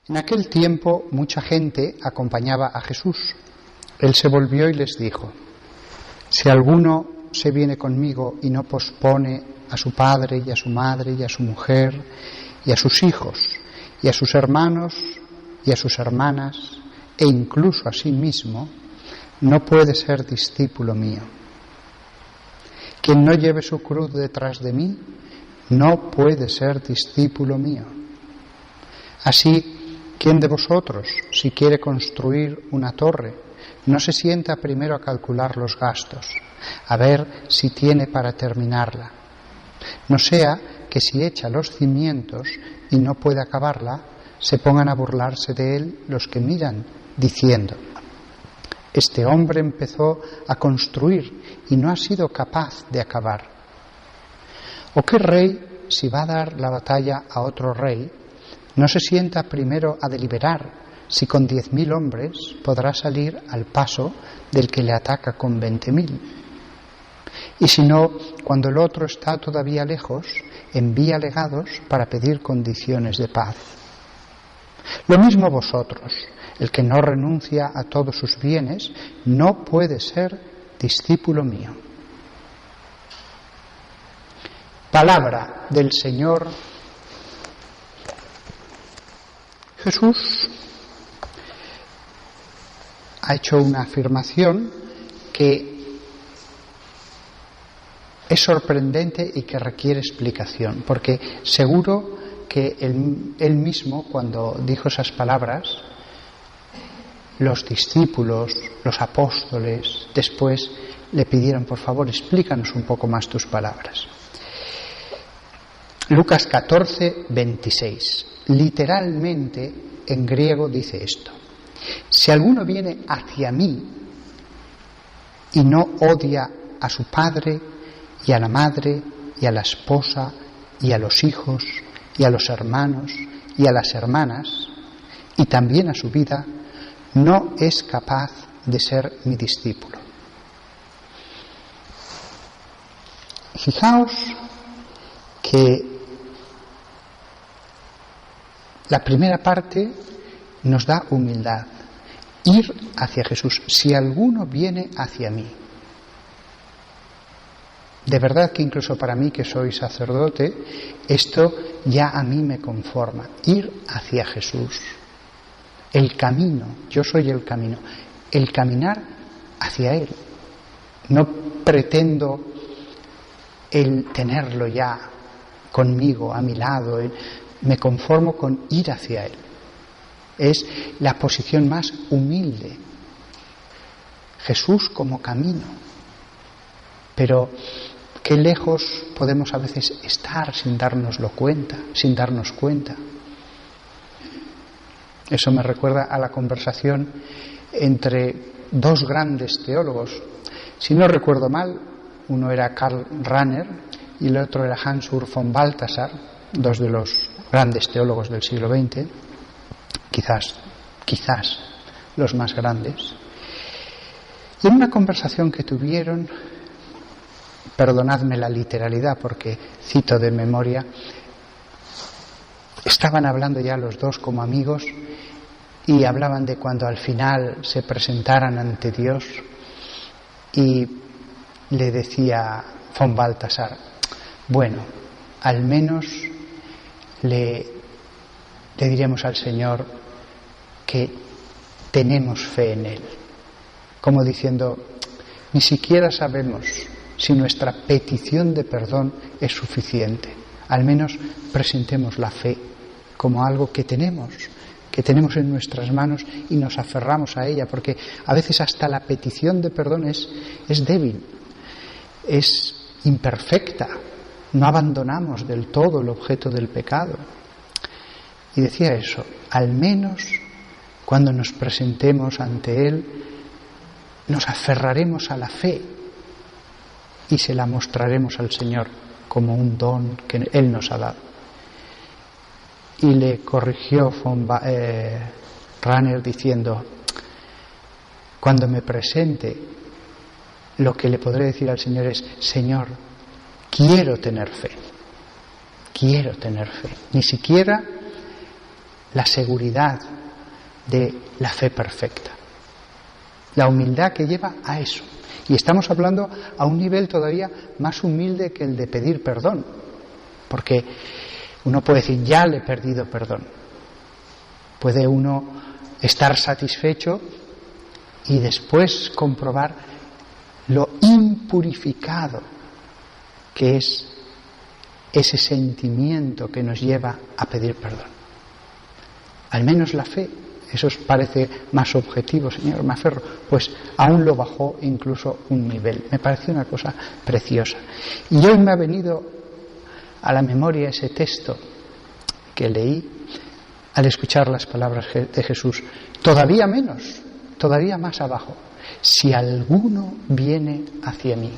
En aquel tiempo mucha gente acompañaba a Jesús. Él se volvió y les dijo: si alguno se viene conmigo y no pospone a su padre y a su madre y a su mujer y a sus hijos y a sus hermanos y a sus hermanas e incluso a sí mismo, no puede ser discípulo mío. Quien no lleve su cruz detrás de mí, no puede ser discípulo mío. Así, ¿quién de vosotros, si quiere construir una torre, no se sienta primero a calcular los gastos, a ver si tiene para terminarla? No sea que si echa los cimientos y no puede acabarla, se pongan a burlarse de él los que miran, diciendo: este hombre empezó a construir y no ha sido capaz de acabar. ¿O qué rey, si va a dar la batalla a otro rey, no se sienta primero a deliberar si con 10.000 hombres podrá salir al paso del que le ataca con 20.000? Y si no, cuando el otro está todavía lejos, envía legados para pedir condiciones de paz. Lo mismo vosotros, el que no renuncia a todos sus bienes, no puede ser discípulo mío. Palabra del Señor. Jesús ha hecho una afirmación que es sorprendente y que requiere explicación, porque seguro que él mismo, cuando dijo esas palabras, los discípulos, los apóstoles, después le pidieron: por favor, explícanos un poco más tus palabras. Lucas 14, 26. Literalmente, en griego dice esto: si alguno viene hacia mí y no odia a su padre y a la madre y a la esposa y a los hijos y a los hermanos y a las hermanas y también a su vida, no es capaz de ser mi discípulo. Fijaos que la primera parte nos da humildad, ir hacia Jesús. Si alguno viene hacia mí. De verdad que incluso para mí, que soy sacerdote, esto ya a mí me conforma. Ir hacia Jesús. El camino, yo soy el camino. El caminar hacia Él. No pretendo el tenerlo ya conmigo, a mi lado. Me conformo con ir hacia Él. Es la posición más humilde. Jesús como camino. Pero qué lejos podemos a veces estar sin darnos cuenta. Eso me recuerda a la conversación entre dos grandes teólogos. Si no recuerdo mal, uno era Karl Rahner y el otro era Hans Urs von Balthasar, dos de los grandes teólogos del siglo XX, quizás los más grandes. Y en una conversación que tuvieron, perdonadme la literalidad porque cito de memoria, estaban hablando ya los dos como amigos y hablaban de cuando al final se presentaran ante Dios, y le decía von Balthasar: bueno, al menos le diríamos al Señor que tenemos fe en Él, como diciendo, ni siquiera sabemos si nuestra petición de perdón es suficiente. Al menos presentemos la fe como algo que tenemos en nuestras manos y nos aferramos a ella, porque a veces hasta la petición de perdón es débil, es imperfecta, no abandonamos del todo el objeto del pecado. Y decía eso: al menos cuando nos presentemos ante Él, nos aferraremos a la fe y se la mostraremos al Señor como un don que Él nos ha dado. Y le corrigió von Rahner diciendo: cuando me presente, lo que le podré decir al Señor es: Señor, quiero tener fe. Ni siquiera la seguridad de la fe perfecta. La humildad que lleva a eso. Y estamos hablando a un nivel todavía más humilde que el de pedir perdón. Porque uno puede decir, ya le he perdido perdón. Puede uno estar satisfecho y después comprobar lo impurificado que es ese sentimiento que nos lleva a pedir perdón. Al menos la fe, eso os parece más objetivo, señor Maferro, pues aún lo bajó incluso un nivel. Me pareció una cosa preciosa. Y hoy me ha venido a la memoria ese texto que leí al escuchar las palabras de Jesús. Todavía menos, todavía más abajo. Si alguno viene hacia mí.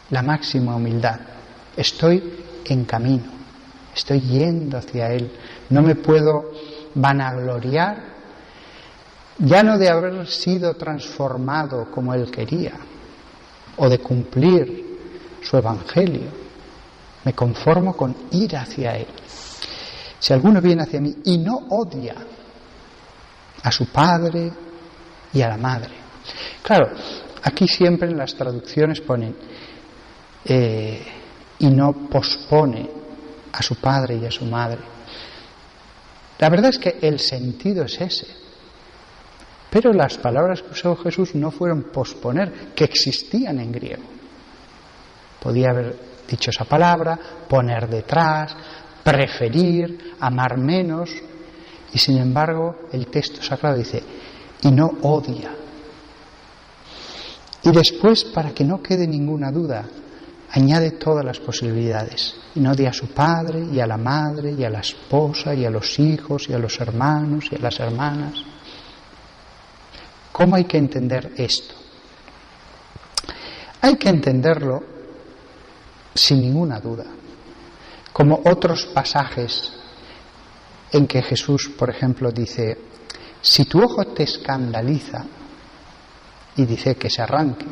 La máxima humildad. Estoy en camino, estoy yendo hacia Él. No me puedo vanagloriar, ya no de haber sido transformado como Él quería, o de cumplir su evangelio. Me conformo con ir hacia Él. Si alguno viene hacia mí y no odia a su padre y a la madre. Claro, aquí siempre en las traducciones ponen y no pospone a su padre y a su madre. La verdad es que el sentido es ese. Pero las palabras que usó Jesús no fueron posponer, que existían en griego. Podía haber dicho esa palabra, poner detrás, preferir, amar menos, y sin embargo el texto sagrado dice, y no odia. Y después, para que no quede ninguna duda, añade todas las posibilidades. Y no odia a su padre, y a la madre, y a la esposa, y a los hijos, y a los hermanos, y a las hermanas. ¿Cómo hay que entender esto? Hay que entenderlo sin ninguna duda, como otros pasajes en que Jesús, por ejemplo, dice, si tu ojo te escandaliza, y dice que se arranque,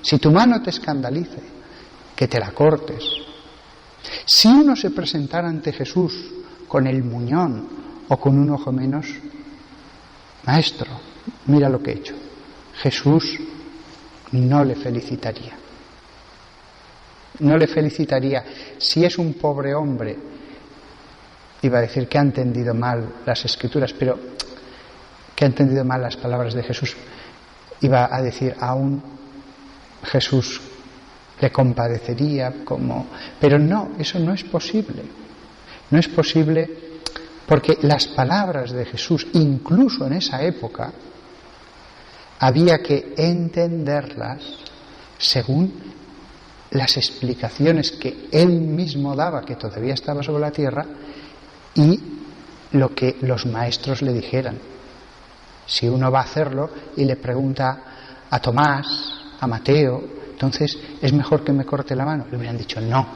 si tu mano te escandalice, que te la cortes. Si uno se presentara ante Jesús con el muñón o con un ojo menos, maestro, mira lo que he hecho. Jesús no le felicitaría. No le felicitaría. Si es un pobre hombre, iba a decir que ha entendido mal las Escrituras, pero que ha entendido mal las palabras de Jesús, iba a decir aún Jesús le compadecería pero no, eso no es posible. No es posible porque las palabras de Jesús, incluso en esa época, había que entenderlas según las explicaciones que él mismo daba, que todavía estaba sobre la tierra, y lo que los maestros le dijeran. Si uno va a hacerlo y le pregunta a Tomás, a Mateo, entonces, ¿es mejor que me corte la mano? Le hubieran dicho, no.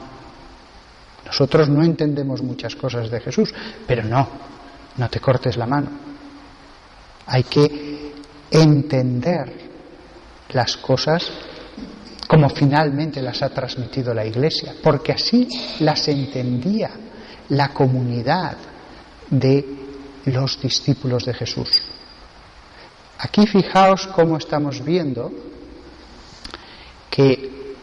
Nosotros no entendemos muchas cosas de Jesús, pero no te cortes la mano. Hay que entender las cosas como finalmente las ha transmitido la Iglesia, porque así las entendía la comunidad de los discípulos de Jesús. Aquí fijaos cómo estamos viendo que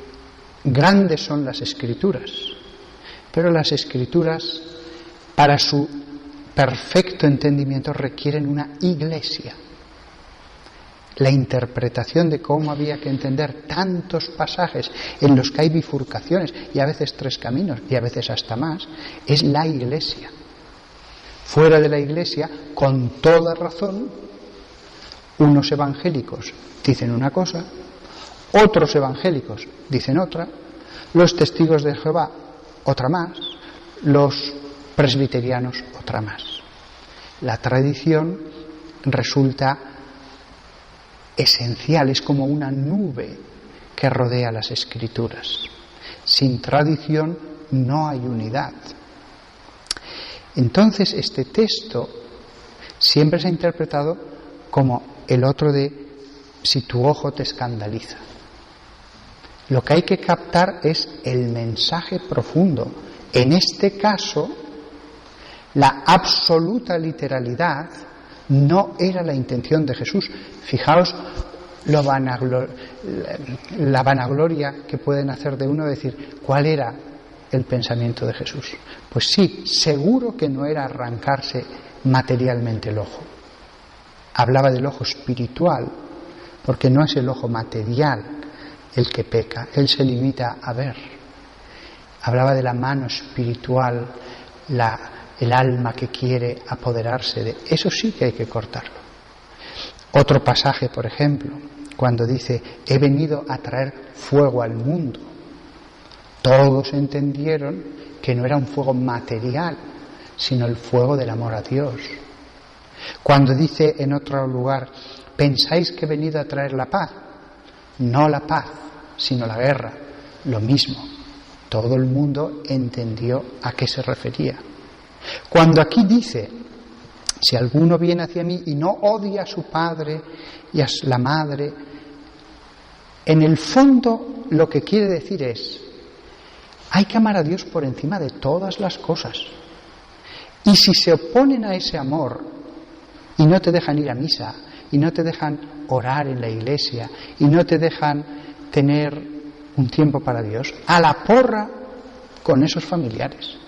grandes son las Escrituras, pero las Escrituras, para su perfecto entendimiento, requieren una iglesia. La interpretación de cómo había que entender tantos pasajes en los que hay bifurcaciones, y a veces 3 caminos, y a veces hasta más, es la iglesia. Fuera de la iglesia, con toda razón, unos evangélicos dicen una cosa, otros evangélicos dicen otra, los testigos de Jehová otra más, los presbiterianos otra más. La tradición resulta esencial, es como una nube que rodea las Escrituras. Sin tradición no hay unidad. Entonces este texto siempre se ha interpretado como el otro de si tu ojo te escandaliza. Lo que hay que captar es el mensaje profundo. En este caso, La absoluta literalidad no era la intención de Jesús. Fijaos la vanagloria que pueden hacer de uno, decir, ¿cuál era el pensamiento de Jesús? Pues sí, seguro que no era arrancarse materialmente el ojo. Hablaba del ojo espiritual, porque no es el ojo material el que peca, él se limita a ver. Hablaba de la mano espiritual, el alma que quiere apoderarse de eso, sí que hay que cortarlo. Otro pasaje, por ejemplo, cuando dice, he venido a traer fuego al mundo. Todos entendieron que no era un fuego material, sino el fuego del amor a Dios. Cuando dice en otro lugar, ¿pensáis que he venido a traer la paz? No la paz, sino la guerra. Lo mismo. Todo el mundo entendió a qué se refería. Cuando aquí dice, si alguno viene hacia mí y no odia a su padre y a la madre, en el fondo lo que quiere decir es, hay que amar a Dios por encima de todas las cosas. Y si se oponen a ese amor y no te dejan ir a misa, y no te dejan orar en la iglesia, y no te dejan tener un tiempo para Dios, a la porra con esos familiares.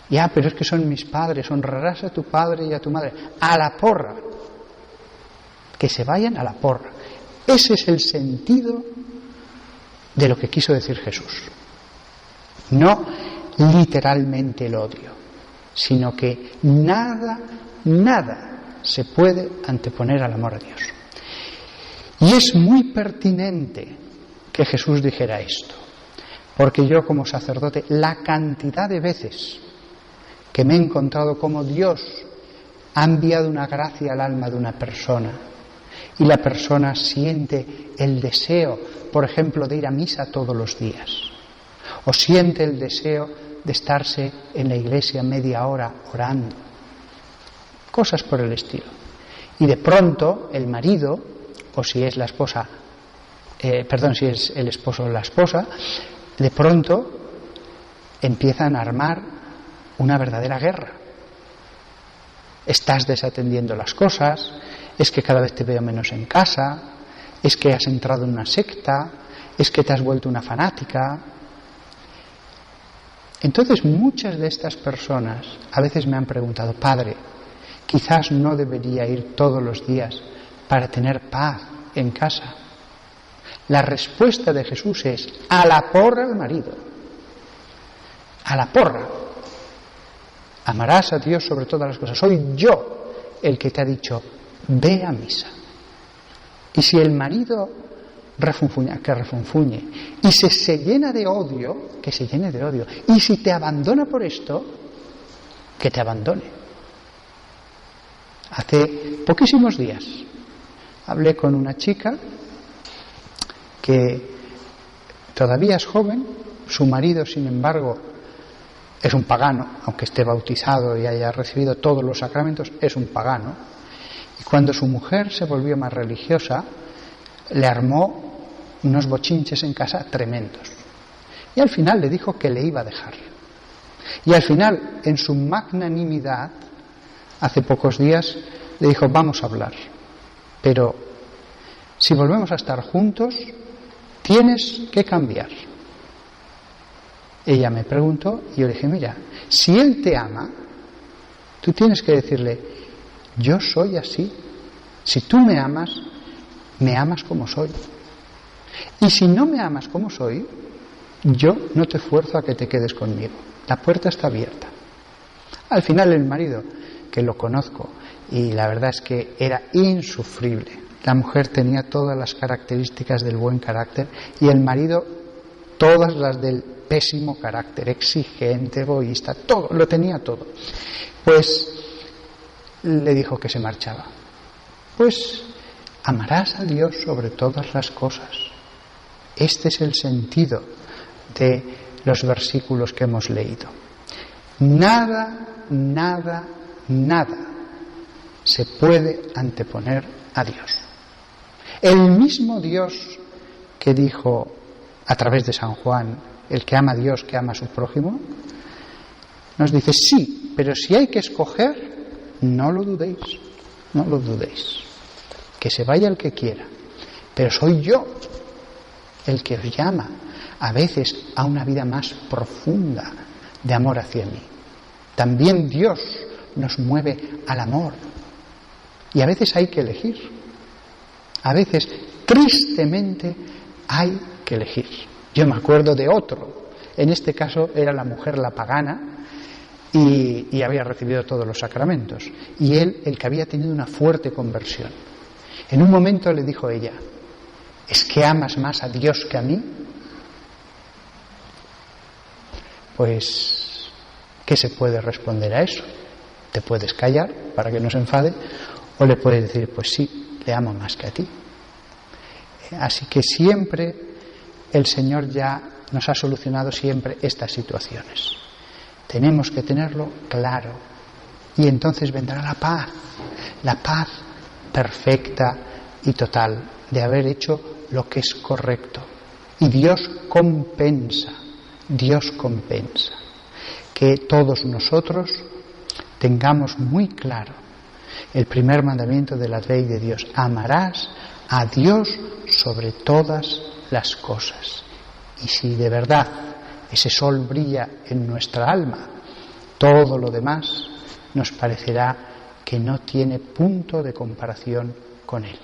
Ya, pero es que son mis padres, honrarás a tu padre y a tu madre. A la porra. Que se vayan a la porra. Ese es el sentido de lo que quiso decir Jesús. No literalmente el odio, sino que nada se puede anteponer al amor a Dios. Y es muy pertinente que Jesús dijera esto, porque yo como sacerdote, la cantidad de veces que me he encontrado como Dios ha enviado una gracia al alma de una persona y la persona siente el deseo, por ejemplo, de ir a misa todos los días, o siente el deseo de estarse en la iglesia media hora orando, cosas por el estilo. Y de pronto el marido, o si es la esposa, si es el esposo o la esposa, de pronto empiezan a armar una verdadera guerra. Estás desatendiendo las cosas, es que cada vez te veo menos en casa, es que has entrado en una secta, es que te has vuelto una fanática. Entonces muchas de estas personas a veces me han preguntado, padre, quizás no debería ir todos los días para tener paz en casa. La respuesta de Jesús es, a la porra al marido, a la porra. Amarás a Dios sobre todas las cosas. Soy yo el que te ha dicho, ve a misa. Y si el marido refunfuña, que refunfuñe. Y si se llena de odio, que se llene de odio. Y si te abandona por esto, que te abandone. Hace poquísimos días hablé con una chica que todavía es joven, su marido, sin embargo, es un pagano, aunque esté bautizado y haya recibido todos los sacramentos, es un pagano. Y cuando su mujer se volvió más religiosa, le armó unos bochinches en casa tremendos. Y al final le dijo que le iba a dejar. Y al final, en su magnanimidad, hace pocos días, le dijo, vamos a hablar. Pero si volvemos a estar juntos, tienes que cambiar. Ella me preguntó y yo le dije, mira, si él te ama, tú tienes que decirle, yo soy así. Si tú me amas como soy. Y si no me amas como soy, yo no te fuerzo a que te quedes conmigo. La puerta está abierta. Al final el marido, que lo conozco, y la verdad es que era insufrible. La mujer tenía todas las características del buen carácter y el marido todas las del pésimo carácter, exigente, egoísta, todo, lo tenía todo. Pues le dijo que se marchaba. Pues amarás a Dios sobre todas las cosas. Este es el sentido de los versículos que hemos leído. Nada se puede anteponer a Dios. El mismo Dios que dijo a través de San Juan, el que ama a Dios, que ama a su prójimo, nos dice, sí, pero si hay que escoger, no lo dudéis, no lo dudéis. Que se vaya el que quiera, pero soy yo el que os llama a veces a una vida más profunda de amor hacia mí. También Dios nos mueve al amor y a veces hay que elegir. A veces, tristemente, hay que elegir. Yo me acuerdo de otro, en este caso era la mujer la pagana y había recibido todos los sacramentos, y él el que había tenido una fuerte conversión. En un momento le dijo ella: ¿es que amas más a Dios que a mí? Pues, ¿qué se puede responder a eso? Te puedes callar para que no se enfade, o le puedes decir: pues sí, le amo más que a ti. Así que siempre el Señor ya nos ha solucionado siempre estas situaciones. Tenemos que tenerlo claro, y entonces vendrá la paz perfecta y total de haber hecho lo que es correcto. Y Dios compensa. Que todos nosotros tengamos muy claro el primer mandamiento de la ley de Dios: amarás a Dios sobre todas las cosas. Y si de verdad ese sol brilla en nuestra alma, todo lo demás nos parecerá que no tiene punto de comparación con él.